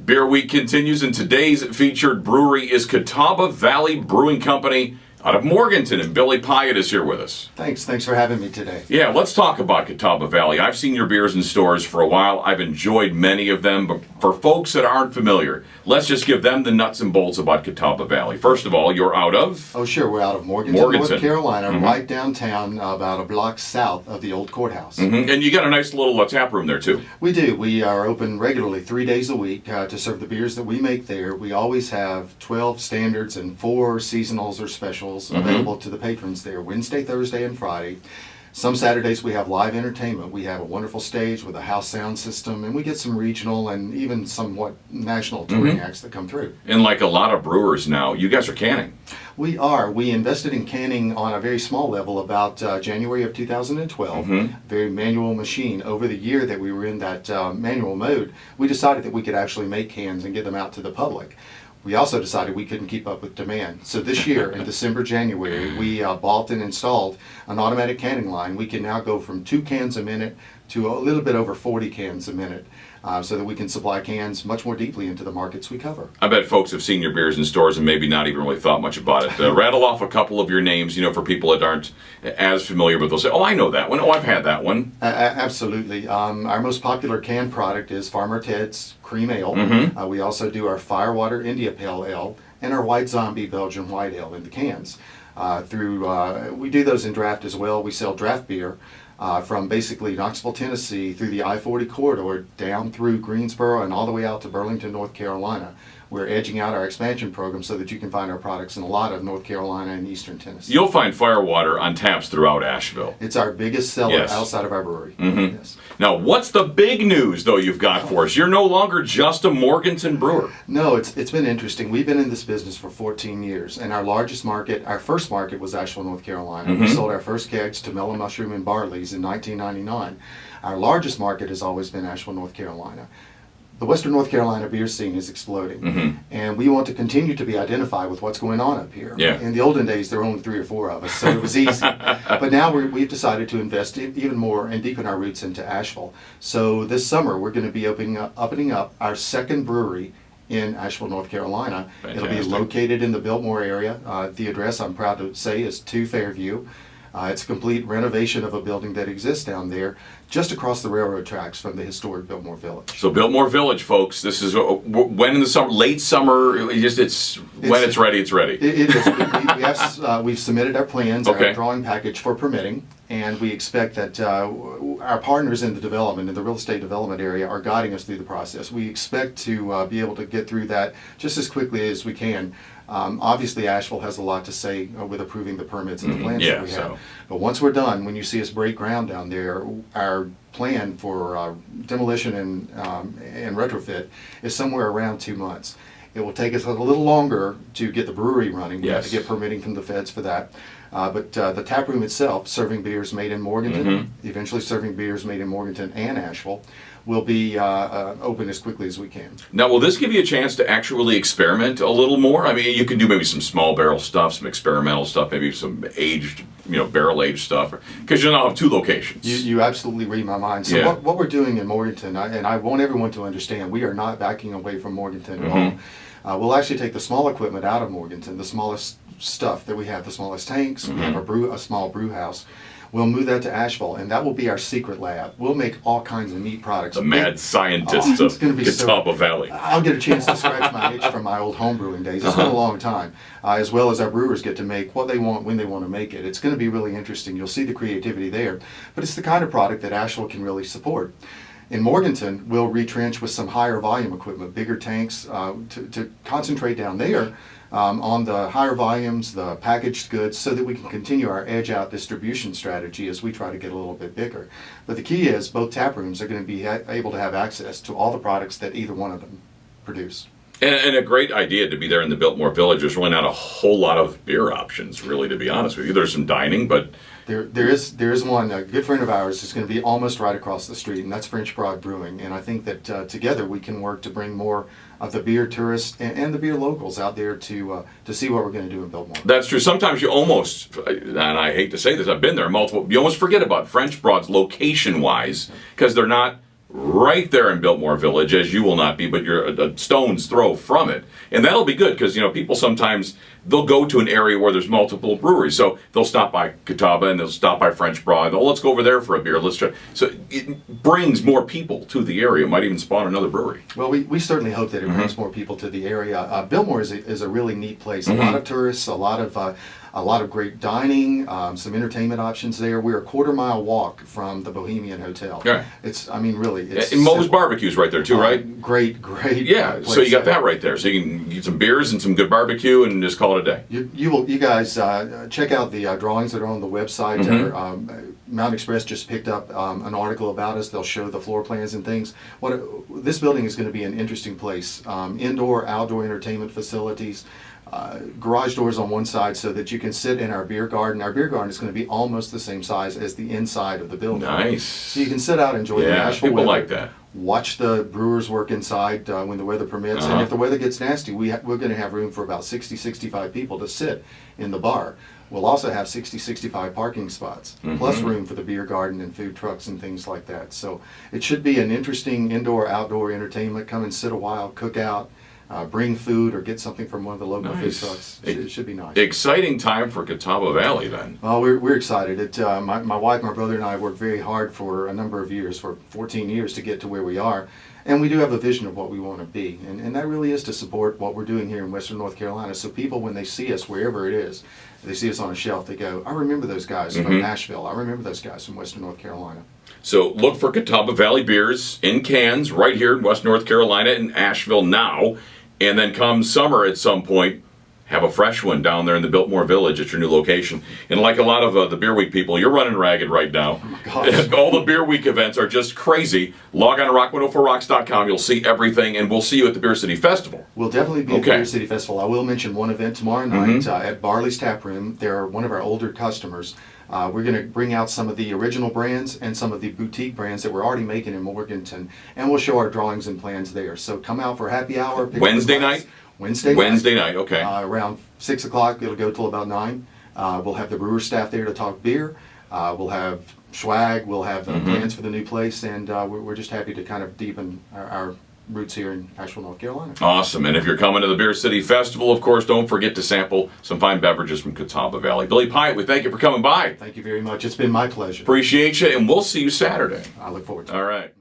Beer Week continues, and today's featured brewery is Catawba Valley Brewing Company out of Morganton, and Billy Pyatt is here with us. Thanks for having me today. Yeah, let's talk about Catawba Valley. I've seen your beers in stores for a while. I've enjoyed many of them, but for folks that aren't familiar, let's just give them the nuts and bolts about Catawba Valley. First of all, you're out of? Oh, sure. We're out of Morganton, North Carolina, right downtown, about a block south of the old courthouse. And you got a nice little tap room there, too. We do. We are open regularly 3 days a week to serve the beers that we make there. We always have 12 standards and 4 seasonals or specials available to the patrons there Wednesday, Thursday, and Friday. Some Saturdays we have live entertainment. We have a wonderful stage with a house sound system, and we get some regional and even somewhat national touring acts that come through. And like a lot of brewers now, you guys are canning. We are. We invested in canning on a very small level about January of 2012. Very manual machine. Over the year that we were in that manual mode, we decided that we could actually make cans and get them out to the public. We also decided we couldn't keep up with demand. So this year, in December, January, we bought and installed an automatic canning line. We can now go from 2 cans a minute to a little bit over 40 cans a minute, so that we can supply cans much more deeply into the markets we cover. I bet folks have seen your beers in stores and maybe not even really thought much about it. Rattle off a couple of your names, for people that aren't as familiar, but they'll say, oh, I know that one. Oh, I've had that one. Absolutely. Our most popular canned product is Farmer Ted's Cream Ale. We also do our Firewater India Pale Ale and our White Zombie Belgian White Ale in the cans. We do those in draft as well. We sell draft beer from basically Knoxville, Tennessee, through the I-40 corridor, down through Greensboro, and all the way out to Burlington, North Carolina. We're edging out our expansion program so that you can find our products in a lot of North Carolina and eastern Tennessee. You'll find Firewater on taps throughout Asheville. It's our biggest seller outside of our brewery. Yes. Now, what's the big news, though, you've got for us? You're no longer just a Morganton brewer. No, it's been interesting. We've been in this business for 14 years, and our largest market, our first market was Asheville, North Carolina. We sold our first kegs to Mellow Mushroom and Barley's in 1999. Our largest market has always been Asheville, North Carolina. The Western North Carolina beer scene is exploding, and we want to continue to be identified with what's going on up here. In the olden days, there were only 3 or 4 of us, so it was easy. But now we've decided to invest even more and deepen our roots into Asheville. So this summer, we're going to be opening up our second brewery in Asheville, North Carolina. Fantastic. It'll be located in the Biltmore area. The address, I'm proud to say, is 2 Fairview. It's a complete renovation of a building that exists down there, just across the railroad tracks from the historic Biltmore Village. So Biltmore Village, folks, this is when in the summer, late summer, when it's ready, it's ready. It is. We've submitted our plans, our drawing package for permitting, and we expect that our partners in the development, in the real estate development area, are guiding us through the process. We expect to be able to get through that just as quickly as we can. Obviously, Asheville has a lot to say with approving the permits and the plans that we have. But once we're done, when you see us break ground down there, our plan for demolition and retrofit is somewhere around 2 months. It will take us a little longer to get the brewery running. We have to get permitting from the feds for that. But the tap room itself, serving beers made in Morganton, eventually serving beers made in Morganton and Asheville, will be open as quickly as we can. Now, will this give you a chance to actually experiment a little more? I mean, you can do maybe some small barrel stuff, some experimental stuff, maybe some aged, barrel aged stuff, because you'll now have 2 locations. You absolutely read my mind. So what we're doing in Morganton, and I want everyone to understand, we are not backing away from Morganton at all. We'll actually take the small equipment out of Morganton, the smallest stuff that we have, the smallest tanks. We have a small brew house. We'll move that to Asheville, and that will be our secret lab. We'll make all kinds of neat products. The mad scientists of Catawba Valley. I'll get a chance to scratch my itch from my old home brewing days. It's been a long time, as well as our brewers get to make what they want when they want to make it. It's going to be really interesting. You'll see the creativity there, but it's the kind of product that Asheville can really support. In Morganton, we'll retrench with some higher volume equipment, bigger tanks, to concentrate down there on the higher volumes, the packaged goods, so that we can continue our edge out distribution strategy as we try to get a little bit bigger. But the key is both tap rooms are going to be able to have access to all the products that either one of them produce. And a great idea to be there in the Biltmore Village. There's really not a whole lot of beer options, really, to be honest with you. There's some dining, but There is one. A good friend of ours is going to be almost right across the street, and that's French Broad Brewing. And I think that together we can work to bring more of the beer tourists and the beer locals out there to see what we're going to do in Biltmore. That's true. Sometimes you almost, and I hate to say this, I've been there multiple, you almost forget about French Broads location-wise, because they're not right there in Biltmore Village, as you will not be, but you're a stone's throw from it. And that'll be good because, people sometimes, they'll go to an area where there's multiple breweries. So they'll stop by Catawba and they'll stop by French Broad. Oh, let's go over there for a beer. Let's try. So it brings more people to the area. It might even spawn another brewery. Well, we certainly hope that it brings more people to the area. Biltmore is a really neat place. A lot of tourists, a lot of great dining, some entertainment options there. We're a quarter-mile walk from the Bohemian Hotel. Yeah. Really, it's and Moe's Barbecue's right there too, right? Great. Yeah, so you got that right there. So you can get some beers and some good barbecue and just call it a day. You guys check out the drawings that are on the website. Mountain Express just picked up an article about us. They'll show the floor plans and things. This building is going to be an interesting place. Indoor, outdoor entertainment facilities. Garage doors on one side so that you can sit in our beer garden. Our beer garden is going to be almost the same size as the inside of the building. Nice. So you can sit out and enjoy the Asheville people weather. Like that. Watch the brewers work inside when the weather permits. And if the weather gets nasty, we're going to have room for about 60, 65 people to sit in the bar. We'll also have 60, 65 parking spots, plus room for the beer garden and food trucks and things like that. So it should be an interesting indoor, outdoor entertainment. Come and sit a while, cook out. Bring food or get something from one of the local food trucks. It should be nice. Exciting time for Catawba Valley then. Well, we're excited. My wife, my brother, and I worked very hard for a number of years, for 14 years, to get to where we are. And we do have a vision of what we want to be. And that really is to support what we're doing here in Western North Carolina. So people, when they see us, wherever it is, they see us on a shelf, they go, I remember those guys from Asheville. I remember those guys from Western North Carolina. So look for Catawba Valley beers in cans right here in West North Carolina and Asheville now. And then come summer at some point, have a fresh one down there in the Biltmore Village at your new location. And like a lot of the Beer Week people, you're running ragged right now. Oh my gosh. All the Beer Week events are just crazy. Log on to rock104rocks.com. You'll see everything, and we'll see you at the Beer City Festival. We'll definitely be at the Beer City Festival. I will mention one event tomorrow night at Barley's Tap Room. They're one of our older customers. We're going to bring out some of the original brands and some of the boutique brands that we're already making in Morganton, and we'll show our drawings and plans there. So come out for happy hour. Wednesday night? Wednesday night, okay. Around 6 o'clock, it'll go till about 9. We'll have the brewer staff there to talk beer. We'll have swag. We'll have plans for the new place, and we're just happy to kind of deepen our roots here in Asheville, North Carolina. Awesome. And if you're coming to the Beer City Festival, of course, don't forget to sample some fine beverages from Catawba Valley. Billy Pyatt, we thank you for coming by. Thank you very much. It's been my pleasure. Appreciate you, and we'll see you Saturday. I look forward to it. All right.